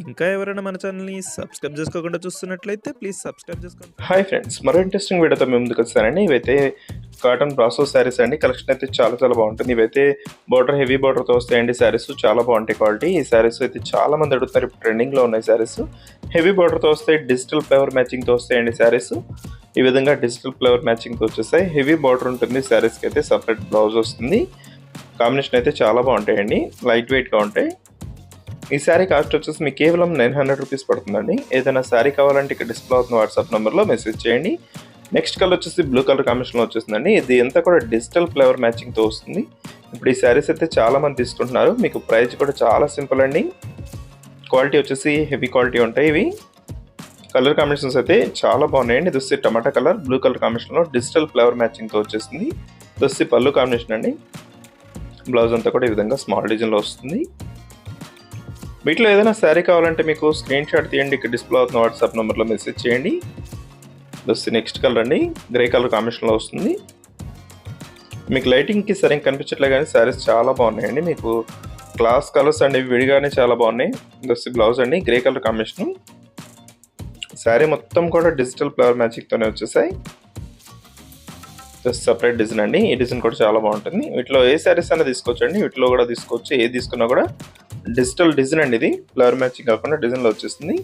ఇంకా ఎవరైనా మన ఛానల్‌ని సబ్స్క్రైబ్ చేసుకోకుండా చూస్తున్నట్లయితే ప్లీజ్ సబ్స్క్రైబ్ చేసుకోండి. హాయ్ ఫ్రెండ్స్, మరో ఇంట్రెస్టింగ్ వీడియోతో మేము ముందుకు వచ్చానండి. ఇవైతే కాటన్ బ్రాసో శారీస్ అండి. కలెక్షన్ అయితే చాలా చాలా బాగుంటుంది. ఇవైతే బార్డర్ హెవీ బార్డర్తో వస్తాయండి. శారీస్ చాలా బాగుంటాయి క్వాలిటీ. ఈ శారీస్ అయితే చాలా మంది అడుగుతారు. ఇప్పుడు ట్రెండింగ్లో ఉన్నాయి శారీస్. హెవీ బార్డర్తో వస్తాయి, డిజిటల్ ఫ్లవర్ మ్యాచింగ్తో వస్తాయండి శారీస్. ఈ విధంగా డిజిటల్ ఫ్లవర్ మ్యాచింగ్తో వచ్చేస్తాయి. హెవీ బార్డర్ ఉంటుంది శారీస్కి అయితే. సపరేట్ బ్లౌజ్ వస్తుంది. కాంబినేషన్ అయితే చాలా బాగుంటాయండి. లైట్ వెయిట్గా ఉంటాయి. ఈ శారీ కాస్ట్ వచ్చేసి మీకు కేవలం 900 రూపీస్ పడుతుందండి. ఏదైనా శారీ కావాలంటే ఇక్కడ డిస్ప్లే అవుతున్న వాట్సాప్ నెంబర్లో మెసేజ్ చేయండి. నెక్స్ట్ కలర్ వచ్చేసి బ్లూ కలర్ కాంబినేషన్లో వచ్చేస్తుందండి. ఇది అంతా కూడా డిజిటల్ ఫ్లేవర్ మ్యాచింగ్తో వస్తుంది. ఇప్పుడు ఈ శారీస్ అయితే చాలా మంది తీసుకుంటున్నారు. మీకు ప్రైస్ కూడా చాలా సింపుల్ అండి. క్వాలిటీ వచ్చేసి హెవీ క్వాలిటీ ఉంటాయి. ఇవి కలర్ కాంబినేషన్స్ అయితే చాలా బాగున్నాయండి. ఇది టమాటా కలర్, బ్లూ కలర్ కాంబినేషన్లో డిజిటల్ ఫ్లేవర్ మ్యాచింగ్తో వచ్చేసింది. ఇది పళ్ళు కాంబినేషన్ అండి. బ్లౌజ్ అంతా కూడా ఈ విధంగా స్మాల్ డిజైన్లో వస్తుంది. వీటిలో ఏదైనా శారీ కావాలంటే మీకు స్క్రీన్ షాట్ తీయండి. ఇక్కడ డిస్ప్లే అవుతున్న వాట్సాప్ నెంబర్లో మెసేజ్ చేయండి. నెక్స్ట్ కలర్ అండి, గ్రే కలర్ కాంబినేషన్లో వస్తుంది. మీకు లైటింగ్కి సరిగ్గా కనిపించట్లే కానీ శారీస్ చాలా బాగున్నాయండి. మీకు క్లాస్ కలర్స్ అండి, విడిగానే చాలా బాగున్నాయి. బ్లౌజ్ అండి, గ్రే కలర్ కాంబినేషన్. శారీ మొత్తం కూడా డిజిటల్ ఫ్లవర్ మ్యాచింగ్తోనే వచ్చేసాయి. సపరేట్ డిజైన్ అండి. ఈ డిజైన్ కూడా చాలా బాగుంటుంది. వీటిలో ఏ శారీస్ అయినా తీసుకోవచ్చండి. వీటిలో కూడా తీసుకోవచ్చు. ఏది తీసుకున్నా కూడా డిజిటల్ డిజైన్ అండి. ఇది ఫ్లవర్ మ్యాచింగ్ కాకుండా డిజైన్లో వచ్చేస్తుంది.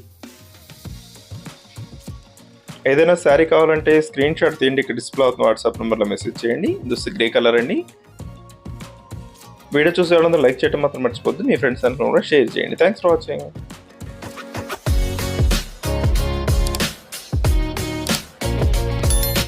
ఏదైనా శారీ కావాలంటే స్క్రీన్ షాట్ తీయండి. ఇక్కడ డిస్ప్లే అవుతున్న వాట్సాప్ నెంబర్లో మెసేజ్ చేయండి. గ్రే కలర్ అండి. వీడియో చూసే వాళ్ళందరూ లైక్ చేయడం మాత్రం మర్చిపోద్దు. మీ ఫ్రెండ్స్ అందరూ కూడా షేర్ చేయండి. Thanks for watching.